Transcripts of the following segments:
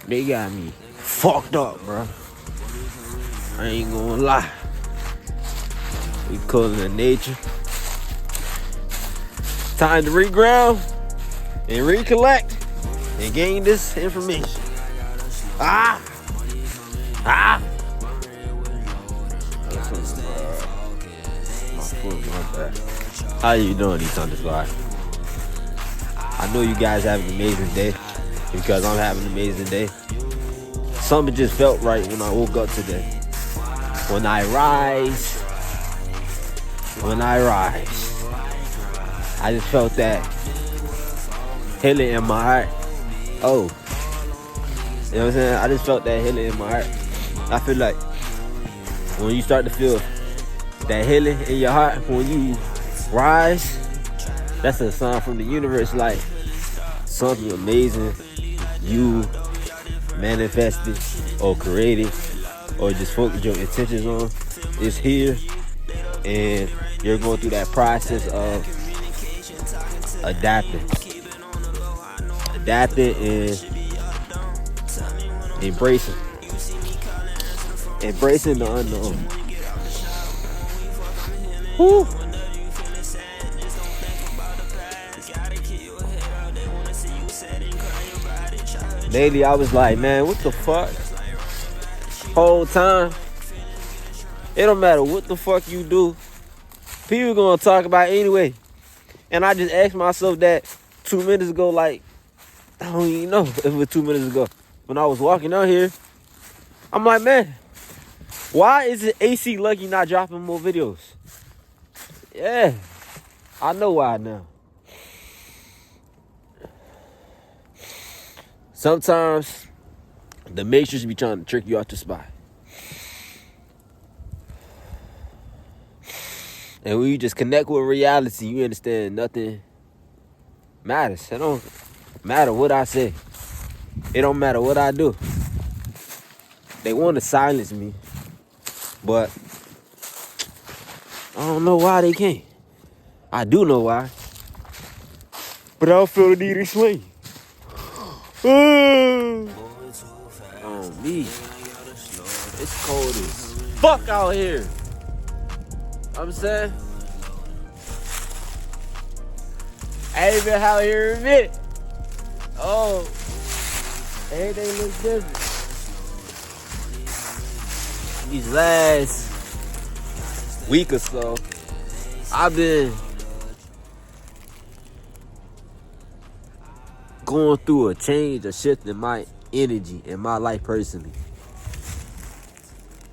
They got me fucked up, bro. I ain't gonna lie. We calling it nature. Time to reground and recollect and gain this information. Ah! How you doing, these Thunderfly? I know you guys have an amazing day because I'm having an amazing day. Something just felt right when I woke up today. When I rise, I just felt that healing in my heart. Oh, you know what I'm saying? I just felt that healing in my heart. I feel like when you start to feel that healing in your heart, when you rise, that's a sign from the universe, like something amazing you manifested or created or just focused your intentions on is here, and you're going through that process of adapting and embracing the unknown. Whew. Lately, I was like, man, what the fuck? Whole time, it don't matter what the fuck you do, people gonna talk about it anyway. And I just asked myself that 2 minutes ago, like, I don't even know if it was 2 minutes ago. When I was walking out here, I'm like, man, why is it AC Lucky not dropping more videos? Yeah, I know why now. Sometimes the Matrix be trying to trick you out the spot. And when you just connect with reality, you understand nothing matters. It don't matter what I say. It don't matter what I do. They want to silence me, but I don't know why they can't. I do know why, but I don't feel the need to explain. Oh, me. It's cold as fuck out here. I'm saying, I ain't been out here in a minute. Oh, everything looks different. These last week or so, I've been going through a change, a shift in my energy in my life personally.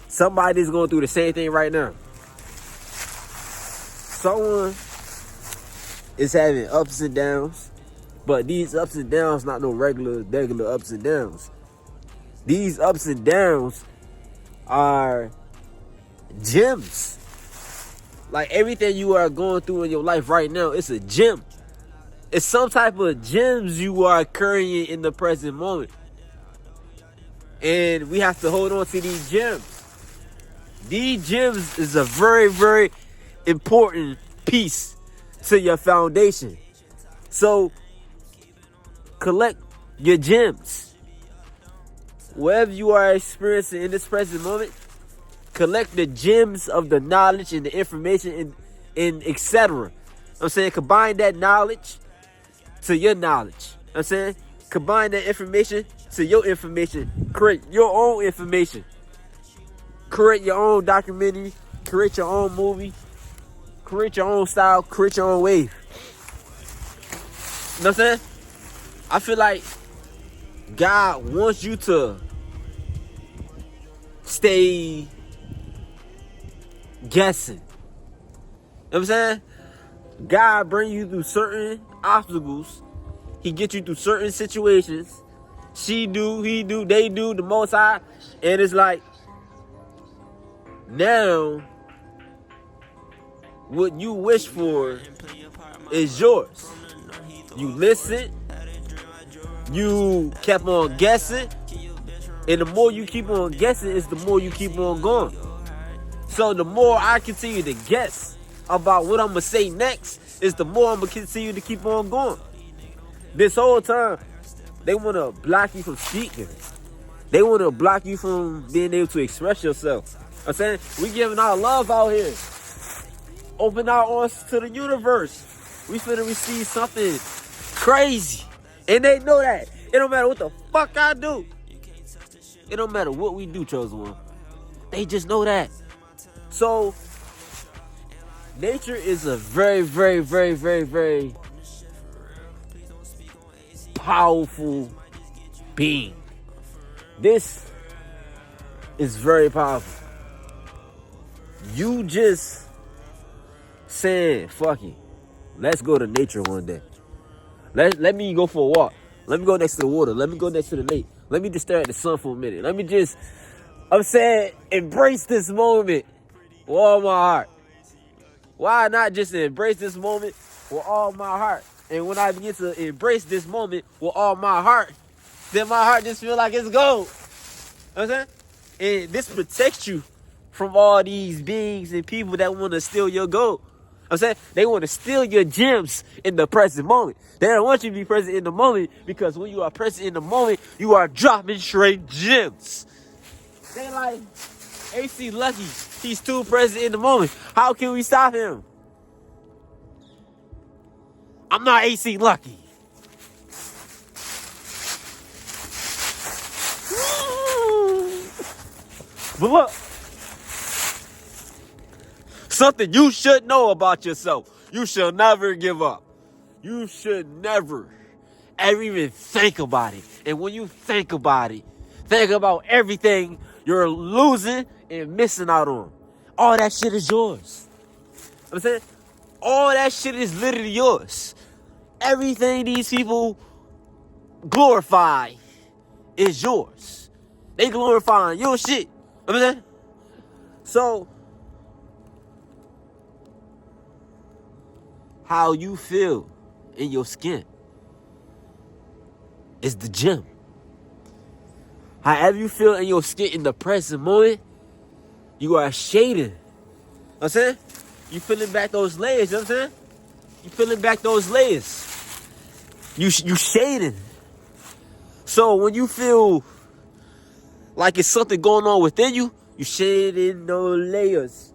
Somebody's going through the same thing right now. Someone is having ups and downs, but these ups and downs not no regular ups and downs. These ups and downs are gems. Like everything you are going through in your life right now, it's a gem. It's some type of gems you are carrying in the present moment. And we have to hold on to these gems. These gems is a very, very important piece to your foundation. So collect your gems. Whatever you are experiencing in this present moment, collect the gems of the knowledge and the information and etc. I'm saying, combine that knowledge to your knowledge. I'm saying, combine that information to your information. Create your own information. Create your own documentary. Create your own movie. Create your own style. Create your own wave. You know what I'm saying? I feel like God wants you to stay guessing. You know what I'm saying? God bring you through certain obstacles. He get you through certain situations. She do, he do, they do, the Most High. And it's like, now, what you wish for is yours. You listen. You kept on guessing. And the more you keep on guessing, is the more you keep on going. So the more I continue to guess about what I'm going to say next, is the more I'm going to continue to keep on going. This whole time, they want to block you from speaking. They want to block you from being able to express yourself. I'm saying, we giving our love out here. Open our arms to the universe. We finna receive something crazy. And they know that. It don't matter what the fuck I do. It don't matter what we do, chosen one. They just know that. So, nature is a very, very, very, very, very powerful being. This is very powerful. You just saying, fuck it. Let's go to nature one day. Let me go for a walk. Let me go next to the water. Let me go next to the lake. Let me just stare at the sun for a minute. Let me just, I'm saying, embrace this moment with all my heart. Why not just embrace this moment with all my heart? And when I begin to embrace this moment with all my heart, then my heart just feel like it's gold. You know what I'm saying? And this protects you from all these beings and people that want to steal your gold. I'm saying, they want to steal your gems in the present moment. They don't want you to be present in the moment, because when you are present in the moment, you are dropping straight gems. They like, AC Lucky, he's too present in the moment. How can we stop him? I'm not AC Lucky. But look, something you should know about yourself. You should never give up. You should never ever even think about it. And when you think about it, think about everything you're losing and missing out on. All that shit is yours. I'm saying, all that shit is literally yours. Everything these people glorify is yours. They glorifying your shit. I'm saying, so how you feel in your skin is the gem. However you feel in your skin in the present moment, you are shading. You know what I'm saying? You peeling back those layers, you know what I'm saying? You peeling back those layers. You shading. So when you feel like it's something going on within you, you shading those layers.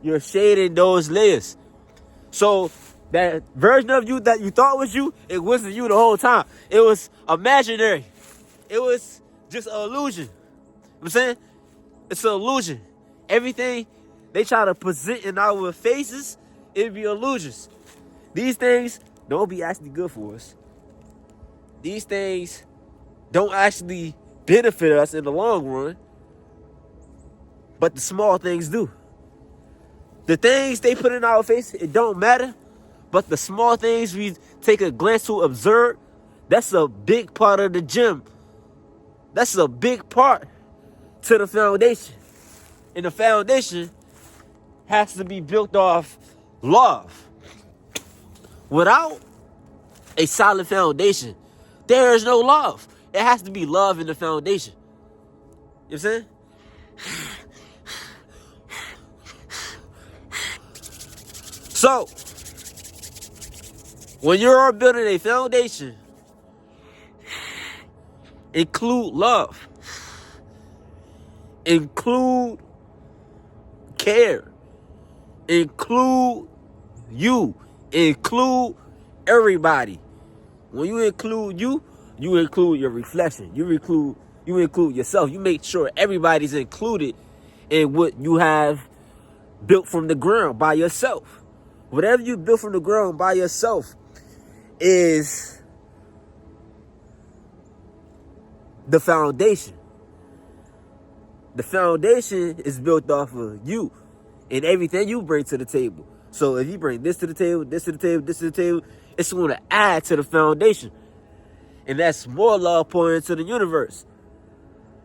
You're shading those layers. So that version of you that you thought was you, it wasn't you the whole time. It was imaginary. It was just an illusion. You know what I'm saying? It's an illusion. Everything they try to present in our faces, it be illusions. These things don't be actually good for us. These things don't actually benefit us in the long run. But the small things do. The things they put in our face, it don't matter. But the small things we take a glance to observe, that's a big part of the gem. That's a big part to the foundation. And the foundation has to be built off love. Without a solid foundation, there is no love. It has to be love in the foundation. You know what I'm saying? So, when you're building a foundation, include love. Include care. Include you. Include everybody. When you include you include your reflection. You include yourself. You make sure everybody's included in what you have built from the ground by yourself. Whatever you built from the ground by yourself is the foundation. The foundation is built off of you and everything you bring to the table. So if you bring this to the table, this to the table, this to the table, it's going to add to the foundation. And that's more love pouring into the universe.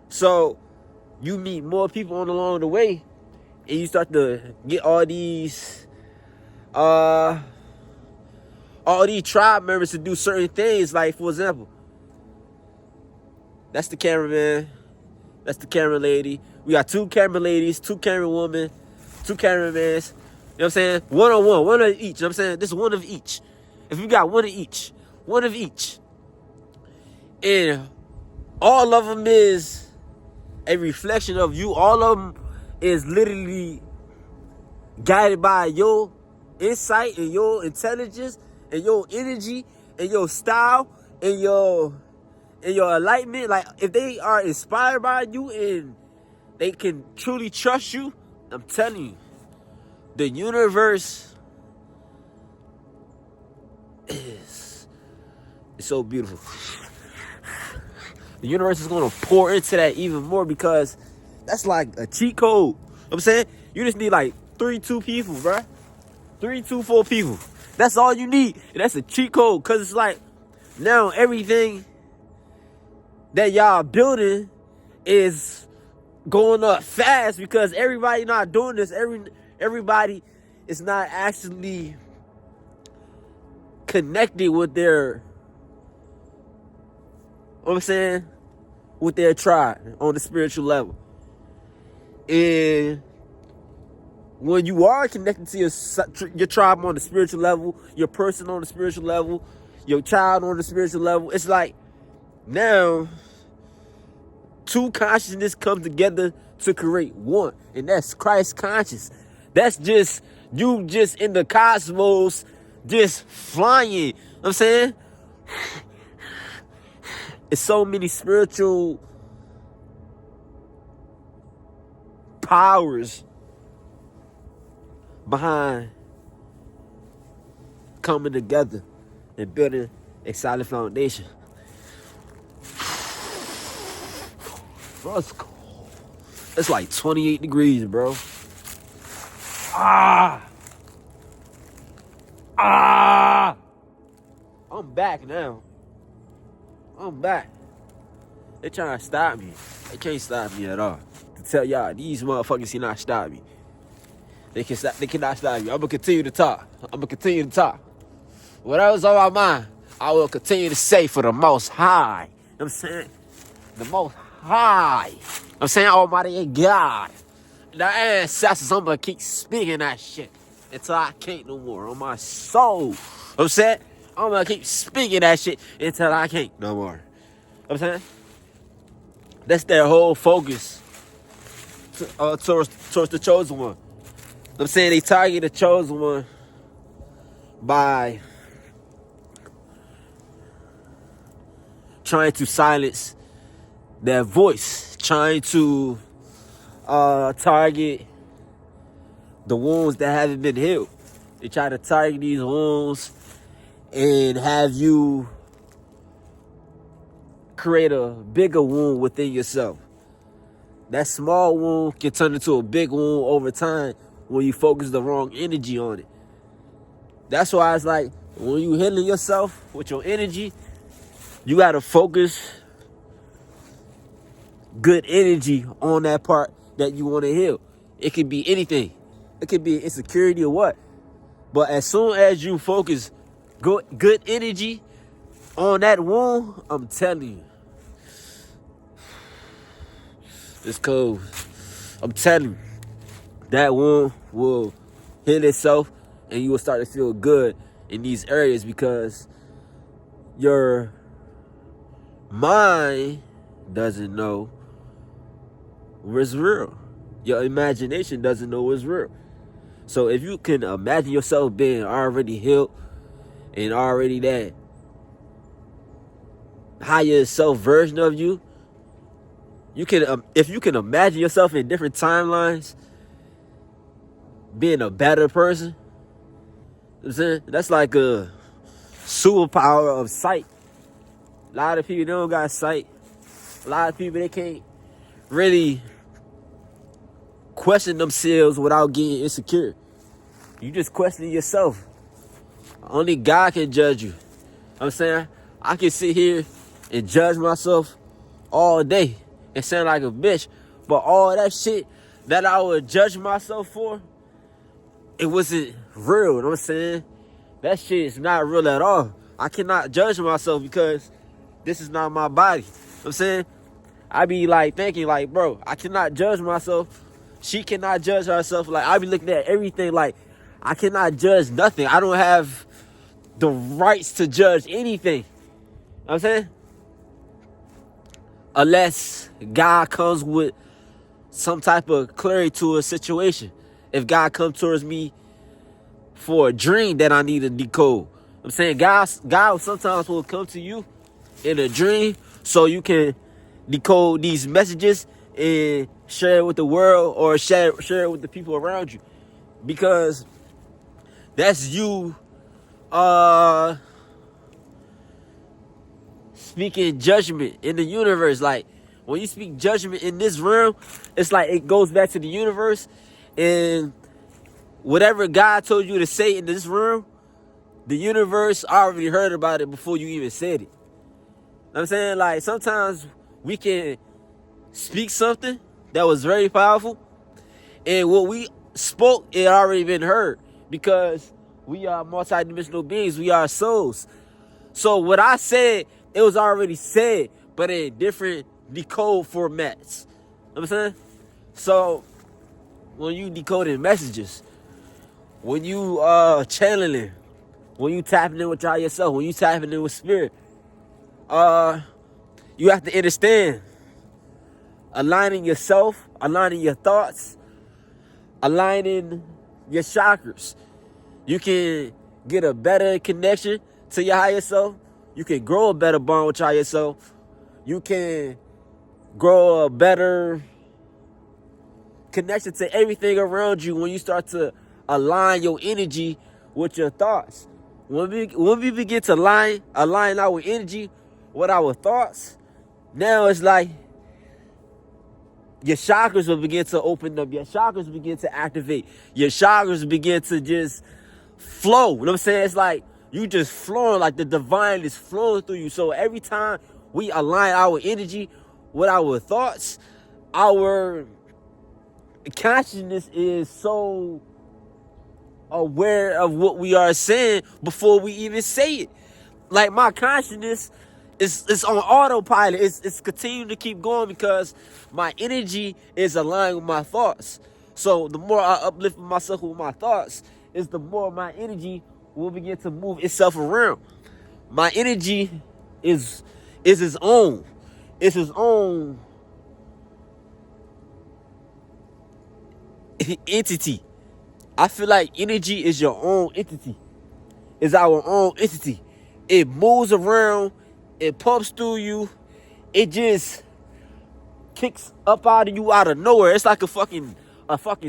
So you meet more people on along the way, and you start to get all these tribe members to do certain things. Like, for example, that's the cameraman, that's the camera lady. We got 2 camera ladies, 2 camera women, 2 cameramans. You know what I'm saying? One on one, one of each. You know what I'm saying? This is one of each. If you got one of each, and all of them is a reflection of you. All of them is literally guided by your insight and your intelligence and your energy and your style and your enlightenment. Like, if they are inspired by you and they can truly trust you, I'm telling you, the universe is so beautiful. The universe is going to pour into that even more, because that's like a cheat code. You know what I'm saying? You just need like 3-2 people, bruh. 3-4 people. That's all you need. And that's a cheat code. Because it's like, now everything that y'all building is going up fast, because everybody not doing this. Everybody is not actually connected with their, what I'm saying, with their tribe on the spiritual level. And when you are connected to your tribe on the spiritual level, your person on the spiritual level, your child on the spiritual level, it's like now two consciousness come together to create one, and that's Christ conscious. That's just you, just in the cosmos, just flying. You know what I'm saying? It's so many spiritual powers behind coming together and building a solid foundation. Bro, it's cold. It's like 28 degrees, bro. I'm back now. I'm back. They trying to stop me. They can't stop me at all. To tell y'all, these motherfuckers cannot stop me. They cannot stop me. I'm gonna continue to talk. Whatever's on my mind, I will continue to say for the Most High. You know what I'm saying? The Most High. I'm saying Almighty God. The ancestors, I'm gonna keep speaking that shit until I can't no more. On my soul. You know what I'm saying? I'm gonna keep speaking that shit until I can't no more. You know what I'm saying? That's their whole focus towards the chosen one. I'm saying they target the chosen one by trying to silence their voice, trying to target the wounds that haven't been healed. They try to target these wounds and have you create a bigger wound within yourself. That small wound can turn into a big wound over time when you focus the wrong energy on it. That's why it's like, when you healing yourself with your energy, you gotta focus good energy on that part that you want to heal. It could be anything. It could be insecurity or what. But as soon as you focus good energy on that wound, I'm telling you, it's cold. I'm telling you, that wound will heal itself, and you will start to feel good in these areas, because your mind doesn't know what's real. Your imagination doesn't know what's real. So if you can imagine yourself being already healed and already that higher self version of you, you can if you can imagine yourself in different timelines being a better person, you know what I'm saying? That's like a superpower of sight. A lot of people, they don't got sight. A lot of people, they can't really question themselves without getting insecure. You just question yourself. Only God can judge you. You know what I'm saying? I can sit here and judge myself all day and sound like a bitch, but all that shit that I would judge myself for, it wasn't real. You know what I'm saying? That shit is not real at all. I cannot judge myself because this is not my body. You know what I'm saying? I be like thinking like, bro, I cannot judge myself. She cannot judge herself. Like, I be looking at everything like, I cannot judge nothing. I don't have the rights to judge anything. You know what I'm saying? unless God comes with some type of clarity to a situation. If God comes towards me for a dream that I need to decode, I'm saying God sometimes will come to you in a dream so you can decode these messages and share it with the world or share it with the people around you, because that's you speaking judgment in the universe. Like, when you speak judgment in this realm, it's like it goes back to the universe, and whatever God told you to say in this room, the universe already heard about it before you even said it. You know what I'm saying? Like, sometimes we can speak something that was very powerful, and what we spoke, it already been heard, because we are multidimensional beings. We are souls. So what I said, it was already said, but in different decode formats. You know what I'm saying? So when you decoding messages, when you channeling, when you tapping in with y'all yourself, when you tapping in with spirit, you have to understand aligning yourself, aligning your thoughts, aligning your chakras. You can get a better connection to your higher self. You can grow a better bond with your higher self. You can grow a better connection to everything around you when you start to align your energy with your thoughts. When we begin to align our energy with our thoughts, now it's like your chakras will begin to open up. Your chakras begin to activate. Your chakras begin to just flow. You know what I'm saying? It's like you just flowing, like the divine is flowing through you. So every time we align our energy with our thoughts, our consciousness is so aware of what we are saying before we even say it. Like, my consciousness is on autopilot. It's continuing to keep going because my energy is aligned with my thoughts. So the more I uplift myself with my thoughts, is the more my energy will begin to move itself around. My energy is its own. It's its own entity. I feel like energy is your own entity. It's our own entity. It moves around. It pumps through you. It just kicks up out of you out of nowhere. It's like a fucking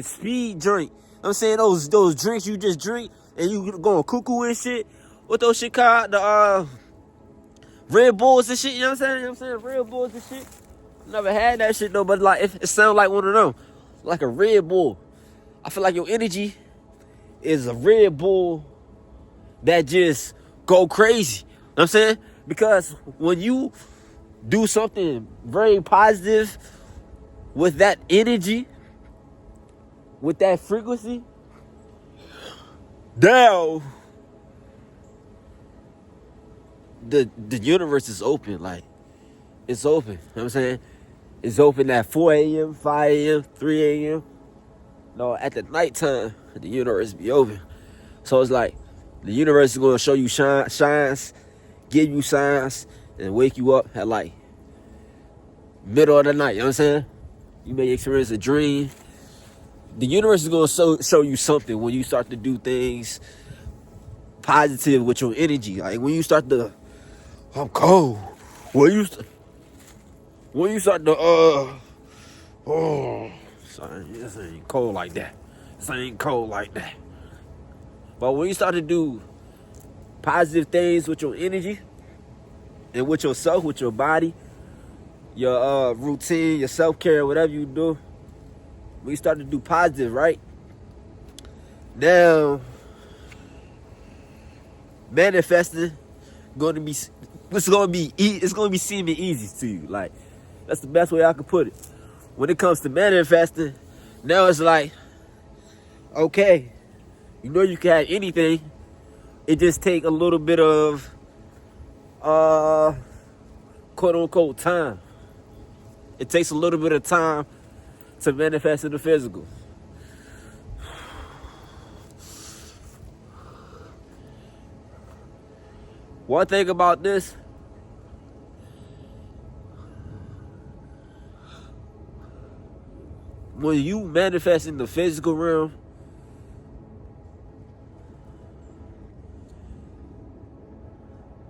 speed drink. I'm saying those drinks you just drink and you going cuckoo and shit. What those shit called? The Red Bulls and shit. You know what I'm saying? Red Bulls and shit. Never had that shit though, but like it sounds like one of them. Like a Red Bull. I feel like your energy is a Red Bull that just go crazy. You know what I'm saying? Because when you do something very positive with that energy, with that frequency, now the universe is open. Like, it's open. You know what I'm saying? It's open at 4 a.m., 5 a.m., 3 a.m. No, at the nighttime, the universe be open. So it's like the universe is going to show you signs, give you signs, and wake you up at like middle of the night. You know what I'm saying? You may experience a dream. The universe is going to show you something when you start to do things positive with your energy. Like when you start to, I'm cold. When you start to, oh, son, this ain't cold like that. This ain't cold like that. But when you start to do positive things with your energy and with yourself, with your body, your routine, your self-care, whatever you do, when you start to do positive, right? Now, manifesting it's gonna be seeming easy to you. Like, that's the best way I could put it. When it comes to manifesting, now it's like, okay, you know you can have anything. It just take a little bit of quote unquote time. It takes a little bit of time to manifest in the physical. One thing about this, when you manifest in the physical realm,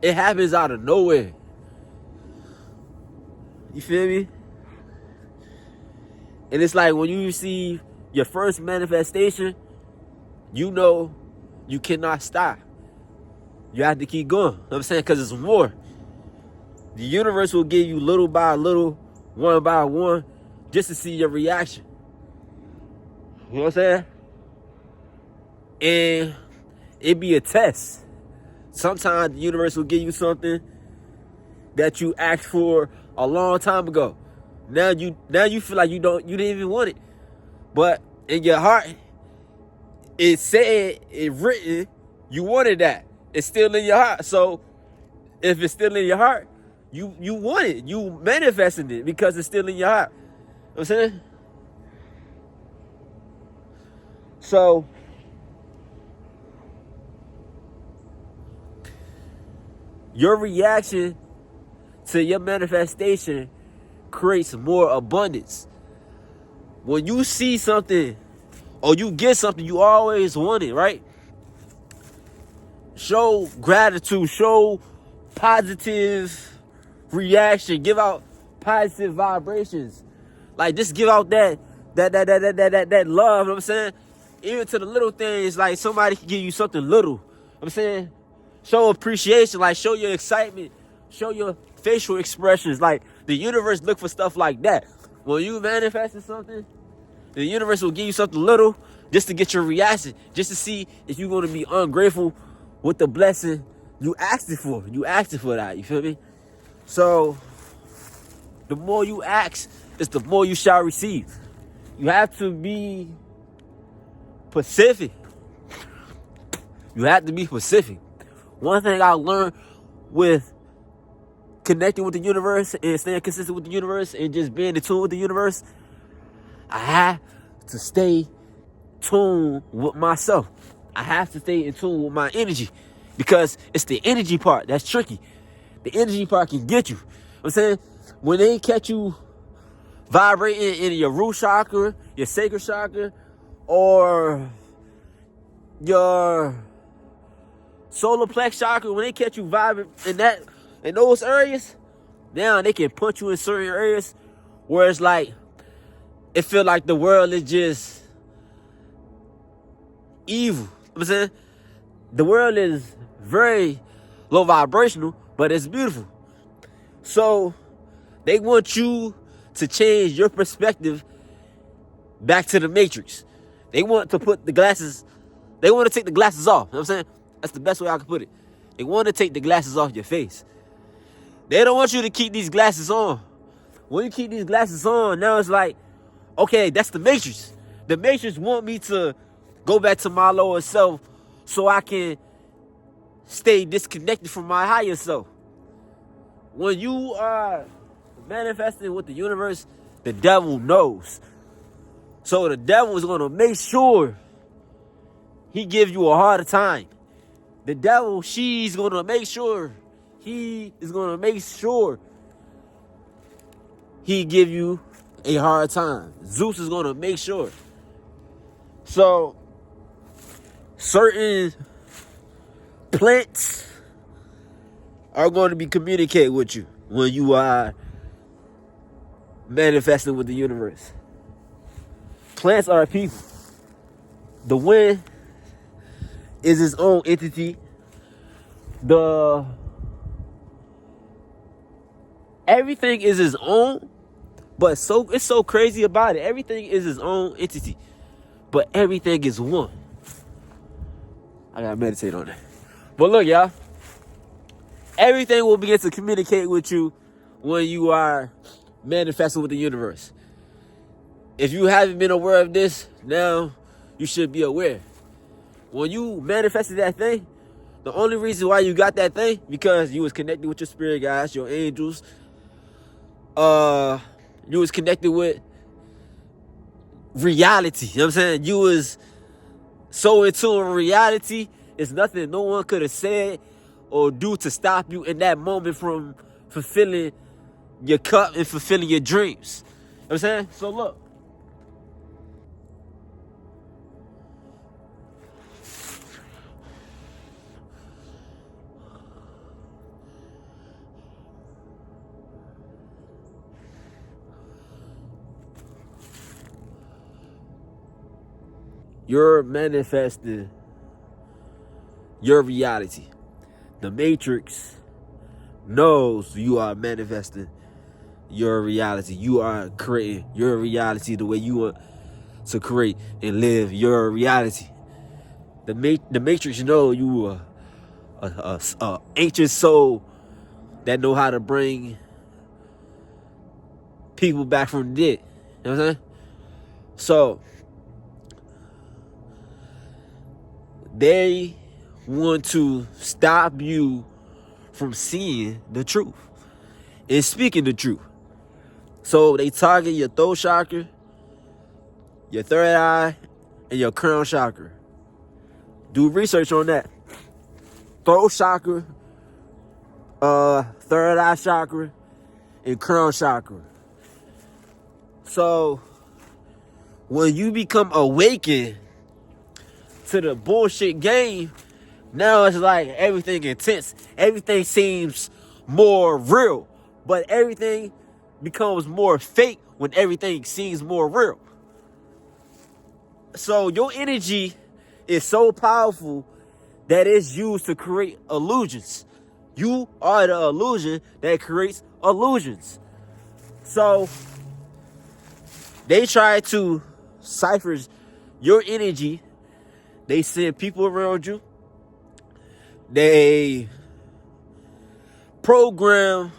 it happens out of nowhere. You feel me? And it's like when you receive your first manifestation, you know you cannot stop. You have to keep going. You know what I'm saying? Because it's more. The universe will give you little by little, one by one, just to see your reaction. You know what I'm saying? And it be a test. Sometimes the universe will give you something that you asked for a long time ago. Now you feel like you didn't even want it. But in your heart, it said, it written, you wanted that. It's still in your heart. So if it's still in your heart, you want it. You manifesting it because it's still in your heart. You know what I'm saying? So your reaction to your manifestation creates more abundance. When you see something or you get something you always wanted, right? Show gratitude, show positive reaction, give out positive vibrations. Like just give out that love, you know what I'm saying? Even to the little things, like somebody can give you something little. You know what I'm saying? Show appreciation, like show your excitement, show your facial expressions. Like the universe look for stuff like that. When you manifesting something, the universe will give you something little just to get your reaction, just to see if you're going to be ungrateful with the blessing you asked it for. You asked it for that, you feel me? So the more you ask, is the more you shall receive. You have to be specific. You have to be specific. One thing I learned with connecting with the universe and staying consistent with the universe and just being in tune with the universe, I have to stay tuned with myself. I have to stay in tune with my energy because it's the energy part that's tricky. The energy part can get you. You know what I'm saying? When they catch you vibrating in your root chakra, your sacral chakra, or your solar plex chakra, when they catch you vibing in those areas, now they can put you in certain areas where it's like it feel like the world is just evil. You know what I'm saying? The world is very low vibrational, but it's beautiful. So they want you to change your perspective back to the matrix. They want to put the glasses, they want to take the glasses off. You know what I'm saying? That's the best way I can put it. They want to take the glasses off your face. They don't want you to keep these glasses on. When you keep these glasses on, now it's like, okay, that's the matrix. The matrix want me to go back to my lower self so I can stay disconnected from my higher self. When you are manifesting with the universe, the devil knows. So the devil is going to make sure he gives you a harder time. The devil, she's going to make sure, he is going to make sure he give you a hard time. Zeus is going to make sure. So certain plants are going to be communicating with you when you are manifesting with the universe. Plants are people. The wind is its own entity. Everything is its own, but it's so crazy about it. Everything is its own entity, but everything is one. I gotta meditate on that. But look, y'all, everything will begin to communicate with you when you are manifesting with the universe. If you haven't been aware of this, now you should be aware. When you manifested that thing, the only reason why you got that thing, because you was connected with your spirit guides, your angels. You was connected with reality. You know what I'm saying? You was so in tune with reality, it's nothing no one could have said or do to stop you in that moment from fulfilling your cup and fulfilling your dreams. You know what I'm saying? So look, You're manifesting your reality. The Matrix knows you are manifesting your reality. You are creating your reality the way you want to create and live your reality. The Matrix know you are a ancient soul that know how to bring people back from the dead. You know what I'm saying? So they want to stop you from seeing the truth and speaking the truth. So they target your throat chakra, your third eye, and your crown chakra. Do research on that. Throat chakra, third eye chakra, and crown chakra. So when you become awakened to the bullshit game, now it's like everything intense. Everything seems more real. But everything becomes more fake when everything seems more real. So your energy is so powerful that it's used to create illusions. You are the illusion that creates illusions. So they try to cipher your energy. They send people around you. They program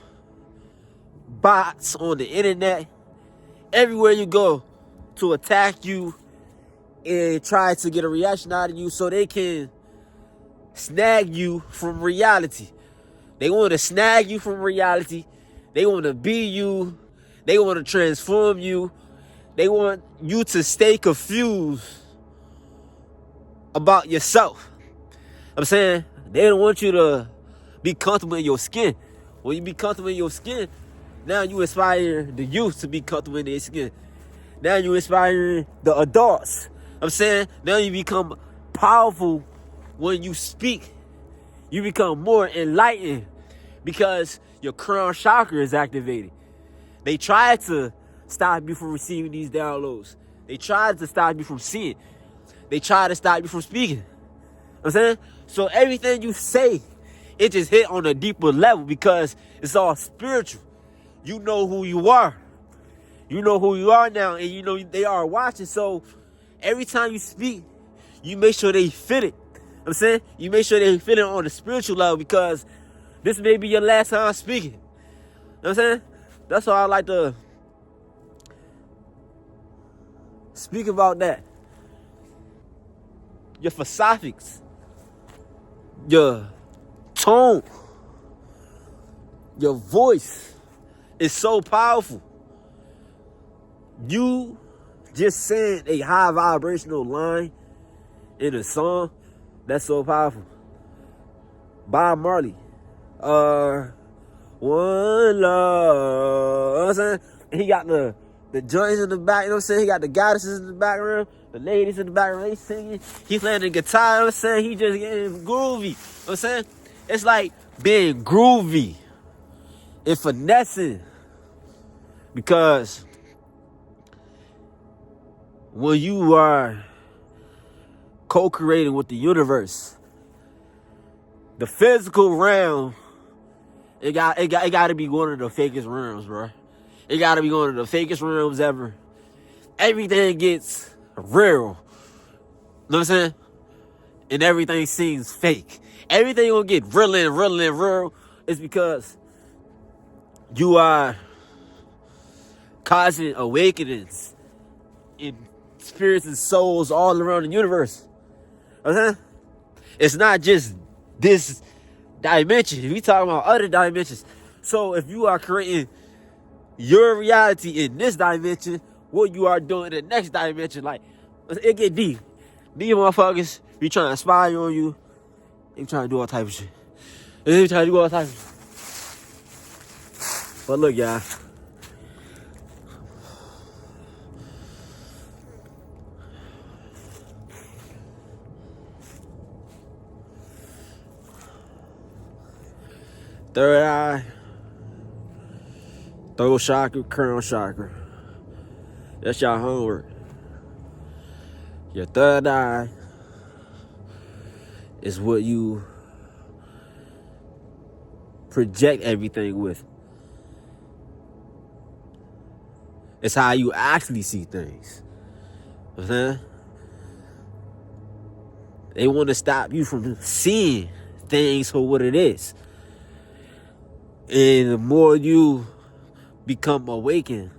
bots on the internet everywhere you go to attack you and try to get a reaction out of you so they can snag you from reality. They want to snag you from reality. They want to be you. They want to transform you. They want you to stay confused about yourself. I'm saying they don't want you to be comfortable in your skin. When you be comfortable in your skin, now you inspire the youth to be comfortable in their skin. Now you inspire the adults. I'm saying now you become powerful when you speak. You become more enlightened because your crown chakra is activated. They tried to stop you from receiving these downloads. They tried to stop you from seeing. They tried to stop you from speaking. You know what I'm saying? So everything you say, it just hit on a deeper level because it's all spiritual. You know who you are. You know who you are now, and you know they are watching. So every time you speak, you make sure they fit it. You know what I'm saying? You make sure they fit it on the spiritual level because this may be your last time speaking. You know what I'm saying? That's why I like to speak about that. Your philosophics, your tone, your voice is so powerful. You just saying a high vibrational line in a song, that's so powerful. Bob Marley. One love. You know what I'm saying? He got the joints in the back, you know what I'm saying? He got the goddesses in the background, the ladies in the background, they singing. He playing the guitar, you know what I'm saying? He just getting groovy. You know what I'm saying? It's like being groovy and finessing. Because when you are co-creating with the universe, the physical realm, it got to be one of the fakest realms, bro. It got to be one of the fakest realms ever. Everything gets real. You know what I'm saying? And everything seems fake. Everything gonna get real and real and real is because you are causing awakenings in spirits and souls all around the universe. You know what I'm saying? It's not just this dimension. We talking about other dimensions. So if you are creating your reality in this dimension, what you are doing in the next dimension, like, it get deep. These motherfuckers be trying to spy on you. They trying to do all type of shit. They trying to do all type of shit. But look, y'all. Third eye, throat chakra, crown chakra. That's y'all homework. Your third eye is what you project everything with. It's how you actually see things. You know what I'm saying? They want to stop you from seeing things for what it is. And the more you become awakened,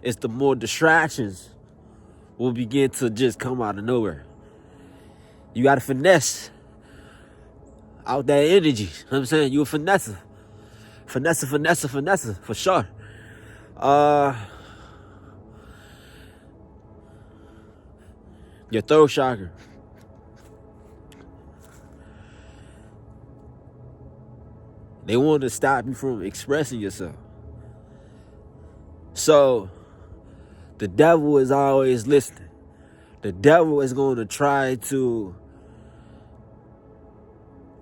it's the more distractions will begin to just come out of nowhere. You got to finesse out that energy. You know what I'm saying? You a finesser. Finesse, for sure. Your throat chakra. They want to stop you from expressing yourself. So, the devil is always listening. The devil is going to try to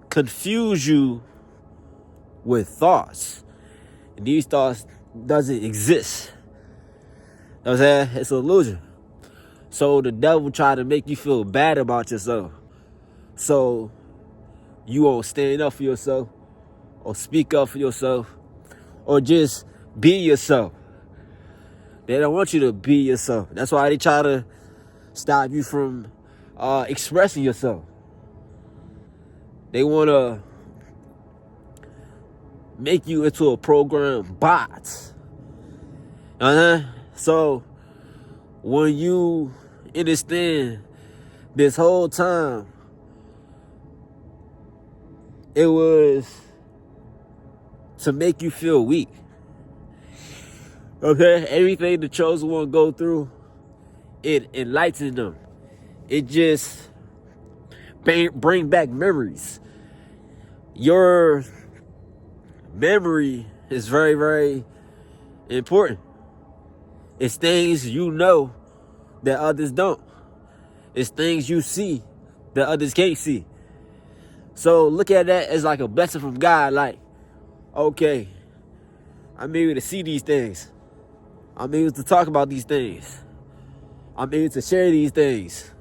confuse you with thoughts. And these thoughts doesn't exist. You know what I'm saying? It's an illusion. So the devil try to make you feel bad about yourself. So you won't stand up for yourself or speak up for yourself or just be yourself. They don't want you to be yourself. That's why they try to stop you from expressing yourself. They want to make you into a program bot. So when you understand this whole time, it was to make you feel weak. Okay? Everything the chosen one go through, it enlightens them. It just bring back memories. Your memory is very, very important. It's things you know that others don't. It's things you see that others can't see. So look at that as like a blessing from God. Like, okay, I'm able to see these things. I'm able to talk about these things. I'm able to share these things.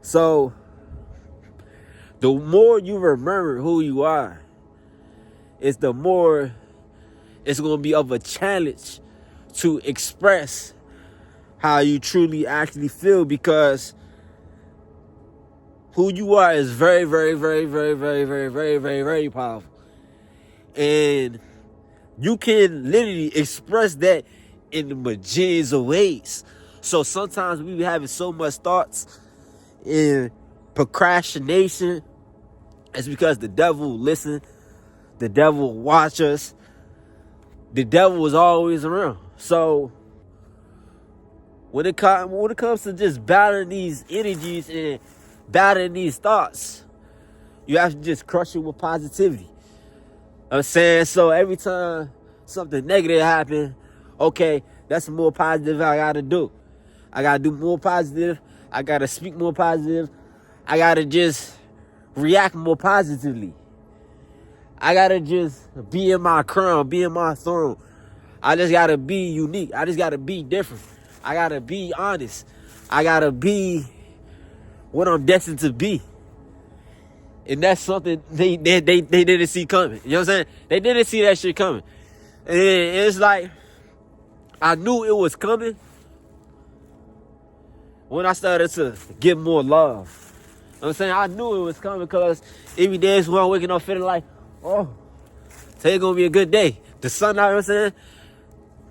So the more you remember who you are, it's the more it's going to be of a challenge to express how you truly actually feel, because who you are is very, very, very, very, very, very, very, very, very powerful. And you can literally express that in the majins of ways. So sometimes we be having so much thoughts and procrastination. It's because the devil will listen. The devil will watch us. The devil is always around. So when it comes to just battling these energies and battling these thoughts, you have to just crush it with positivity. I'm saying, so every time something negative happens, okay, that's more positive I gotta do. I gotta do more positive. I gotta speak more positive. I gotta just react more positively. I gotta just be in my crown, be in my throne. I just gotta be unique. I just gotta be different. I gotta be honest. I gotta be what I'm destined to be. And that's something they didn't see coming. You know what I'm saying? They didn't see that shit coming. And it's like, I knew it was coming when I started to get more love. You know what I'm saying? I knew it was coming because every day is when I'm waking up feeling like, oh, today's gonna be a good day. The sun out, you know what I'm saying?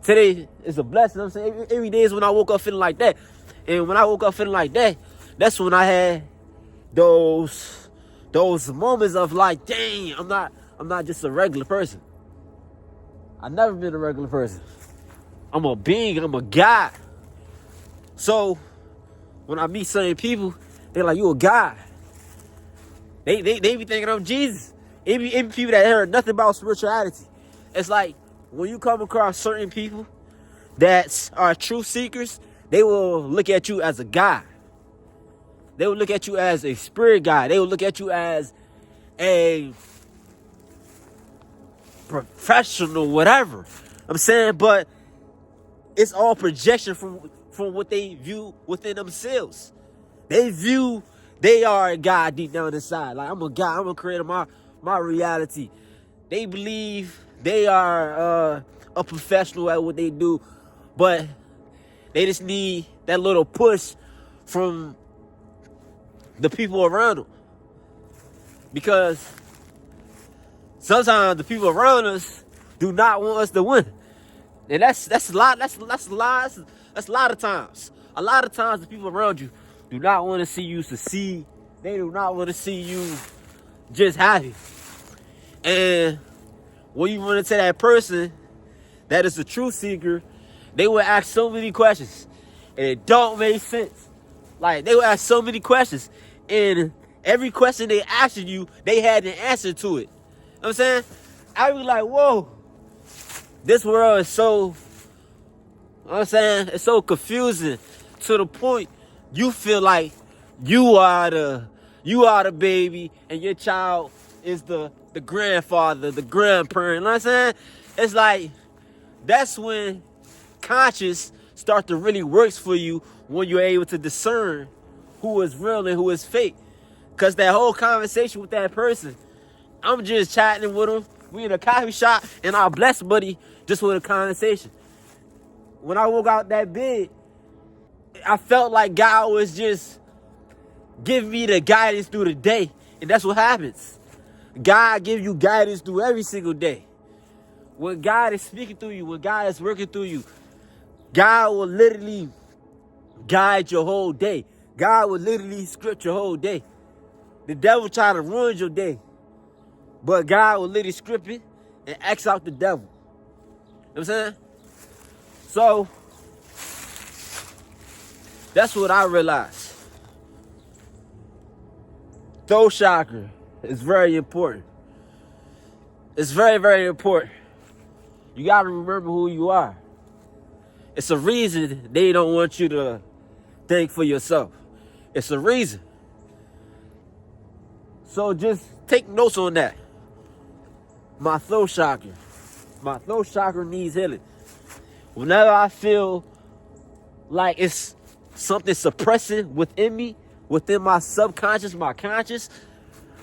Today is a blessing, you know what I'm saying? Every day is when I woke up feeling like that. And when I woke up feeling like that, that's when I had those moments of like, dang, I'm not just a regular person. I've never been a regular person. I'm a being, I'm a God. So when I meet certain people, they're like, you a God. They be thinking I'm Jesus. Even people that heard nothing about spirituality. It's like when you come across certain people that are truth seekers, they will look at you as a God. They will look at you as a spirit guide. They will look at you as a professional, whatever. I'm saying, but it's all projection from from what they view within themselves. They view they are a God deep down inside. Like, I'm a God, I'm a creator, my reality. They believe they are a professional at what they do, but they just need that little push from the people around them. Because sometimes the people around us do not want us to win. And that's a lot of times. A lot of times the people around you do not want to see you succeed. They do not want to see you just happy. And when you run into that person that is a truth seeker, they will ask so many questions. And it don't make sense. Like, they will ask so many questions. And every question they asked you, they had an answer to it. You know what I'm saying? I be like, whoa. This world is so, you know what I'm saying? It's so confusing to the point you feel like you are the baby and your child is the grandfather, the grandparent. You know what I'm saying? It's like, that's when conscience start to really work for you, when you're able to discern who is real and who is fake. Because that whole conversation with that person, I'm just chatting with him. We in a coffee shop and our blessed buddy just with a conversation. When I woke out that bed, I felt like God was just giving me the guidance through the day. And that's what happens. God gives you guidance through every single day. When God is speaking through you, when God is working through you, God will literally guide your whole day. God will literally script your whole day. The devil try to ruin your day, but God will literally script it and X out the devil. You know what I'm saying? So, that's what I realized. Throat chakra is very important. It's very, very important. You got to remember who you are. It's a reason they don't want you to think for yourself. It's a reason. So just take notes on that. My throat chakra. My throat chakra needs healing. Whenever I feel like it's something suppressing within me, within my subconscious, my conscious,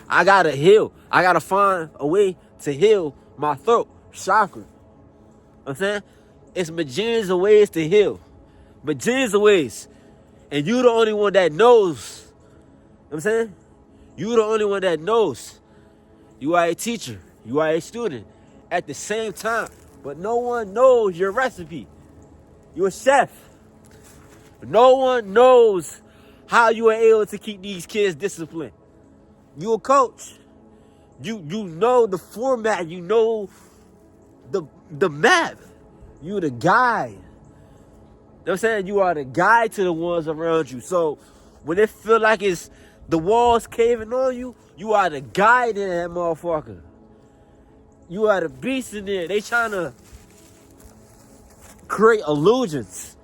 I gotta heal. I gotta find a way to heal my throat chakra. You know what I'm saying? It's millions of ways to heal. Millions of ways. And you the only one that knows. You know what I'm saying? You the only one that knows. You are a teacher. You are a student at the same time. But no one knows your recipe. You're a chef. No one knows how you are able to keep these kids disciplined. You a coach. You know the format. You know the map. You the guide. You know what I'm saying? You are the guide to the ones around you. So when it feel like it's the walls caving on you, you are the guide in that motherfucker. You are the beast in there. They trying to create illusions.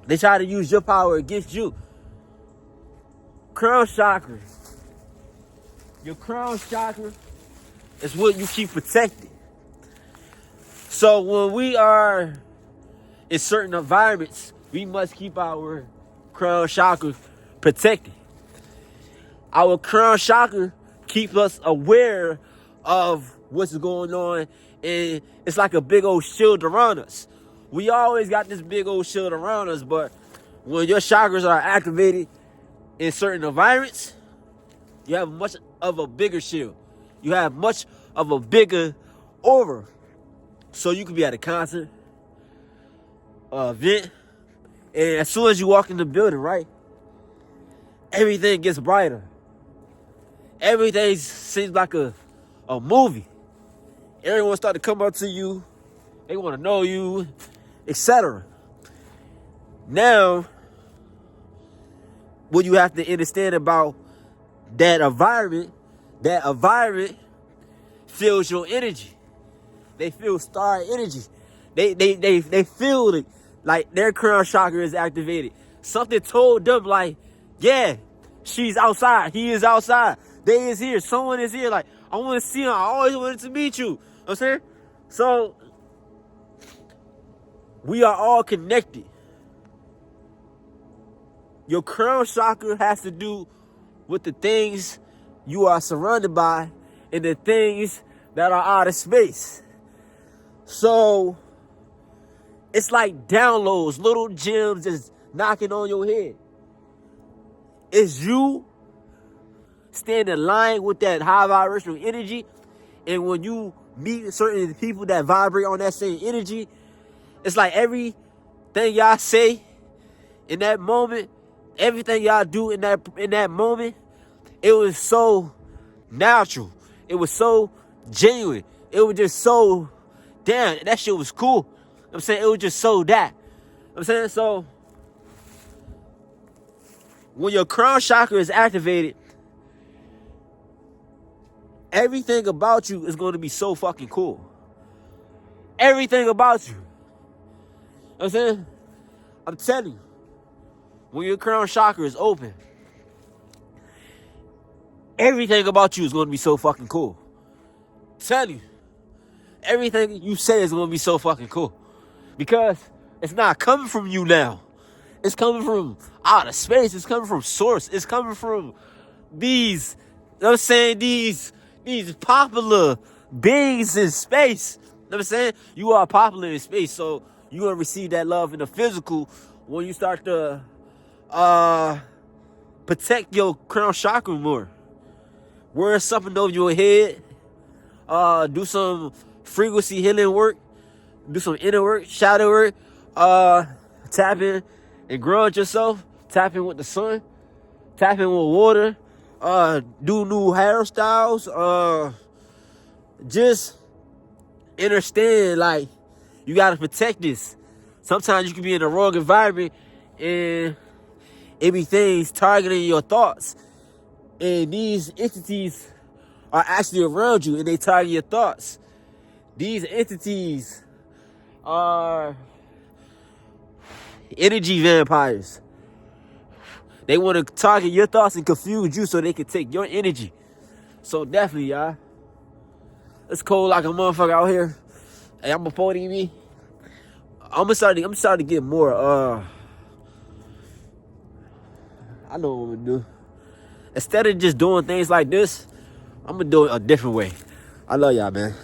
They try to use your power against you. Crown chakra. Your crown chakra is what you keep protected. So when we are in certain environments, we must keep our crown chakra protected. Our crown chakra keeps us aware of what's going on, and it's like a big old shield around us. We always got this big old shield around us, but when your chakras are activated in certain environments, you have much of a bigger shield. You have much of a bigger aura. So you could be at a concert, event, and as soon as you walk in the building, right, everything gets brighter. Everything seems like a movie. Everyone start to come up to you. They want to know you, etc. Now, what you have to understand about that environment feels your energy. They feel star energy. They feel it, like their crown chakra is activated. Something told them like, yeah, she's outside. He is outside. They is here. Someone is here. Like, I want to see him. I always wanted to meet you. You know what I'm saying? So, we are all connected. Your crown chakra has to do with the things you are surrounded by and the things that are out of space. So it's like downloads, little gems just knocking on your head. It's you staying in line with that high vibrational energy. And when you meet certain people that vibrate on that same energy, it's like everything y'all say in that moment, everything y'all do in that moment, it was so natural. It was so genuine. It was just so, damn, that shit was cool. I'm saying it was just so that. I'm saying so when your crown chakra is activated, everything about you is going to be so fucking cool. Everything about you. You know what I'm saying? I'm telling you, when your crown chakra is open, everything about you is going to be so fucking cool. I'm telling you, everything you say is going to be so fucking cool. Because it's not coming from you now. It's coming from outer space. It's coming from source. It's coming from these, you know what I'm saying, these popular beings in space. You know what I'm saying? You are popular in space, so you're going to receive that love in the physical when you start to protect your crown chakra more. Wear something over your head. Do some frequency healing work. Do some inner work, shadow work. Tap in and ground yourself. Tap in with the sun. Tap in with water. Do new hairstyles. Just understand, like, you gotta protect this. Sometimes you can be in the wrong environment and it be things targeting your thoughts. And these entities are actually around you and they target your thoughts. These entities are energy vampires. They want to target your thoughts and confuse you so they can take your energy. So definitely, y'all. It's cold like a motherfucker out here. Hey, I'm a 40 me. I'm starting to get more I know what I'm gonna do. Instead of just doing things like this, I'm gonna do it a different way. I love y'all, man.